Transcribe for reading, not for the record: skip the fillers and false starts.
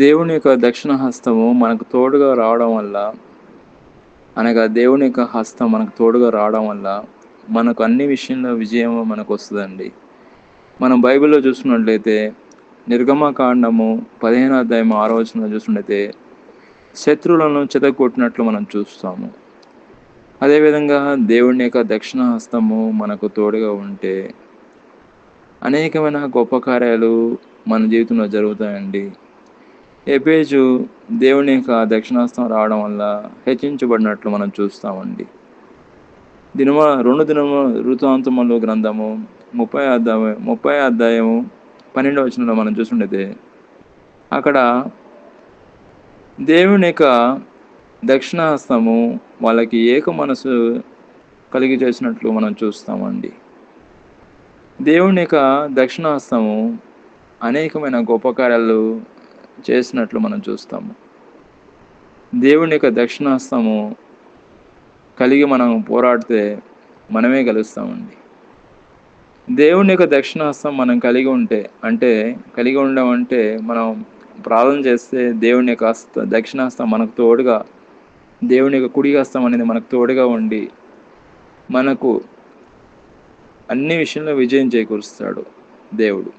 దేవుని యొక్క దక్షిణ హస్తము మనకు తోడుగా రావడం వల్ల, అనగా దేవుని యొక్క హస్తం మనకు తోడుగా రావడం వల్ల, మనకు అన్ని విషయంలో విజయం మనకొస్తదండి. మనం బైబిల్‌లో చూసుకున్నట్లయితే, నిర్గమకాండము 15వ అధ్యాయం 6వ వచనంలో చూసుకున్నట్లయితే, శత్రువులను చెదగొట్టినట్లు మనం చూస్తాము. అదేవిధంగా దేవుని యొక్క దక్షిణ హస్తము మనకు తోడుగా ఉంటే, అనేకమైన గొప్ప కార్యాలు మన జీవితంలో జరుగుతాయండి. ఎబేజు దేవుని యొక్క దక్షిణాస్తం రావడం వల్ల హెచ్చించబడినట్లు మనం చూస్తామండి. 2 వృత్తాంతములు గ్రంథము 30 అధ్యాయము 12వ వచనంలో మనం చూసుకుంటే, అక్కడ దేవుని యొక్క దక్షిణాస్తము వాళ్ళకి ఏక మనసు కలిగి చేసినట్లు మనం చూస్తామండి. దేవుని యొక్క దక్షిణాస్తము అనేకమైన గొప్ప కార్యాలు చేసినట్లు మనం చూస్తాము. దేవుని యొక్క దక్షిణాస్తము కలిగి మనం పోరాడితే మనమే గెలుస్తామండి. దేవుని యొక్క దక్షిణాస్తం మనం కలిగి ఉంటే, కలిగి ఉండడం అంటే మనం ప్రార్థన చేస్తే దేవుని యొక్క దక్షిణాస్తం మనకు తోడుగా, దేవుని యొక్క కుడి హస్తం అనేది మనకు తోడుగా ఉండి, మనకు అన్ని విషయంలో విజయం చేకూరుస్తాడు దేవుడు.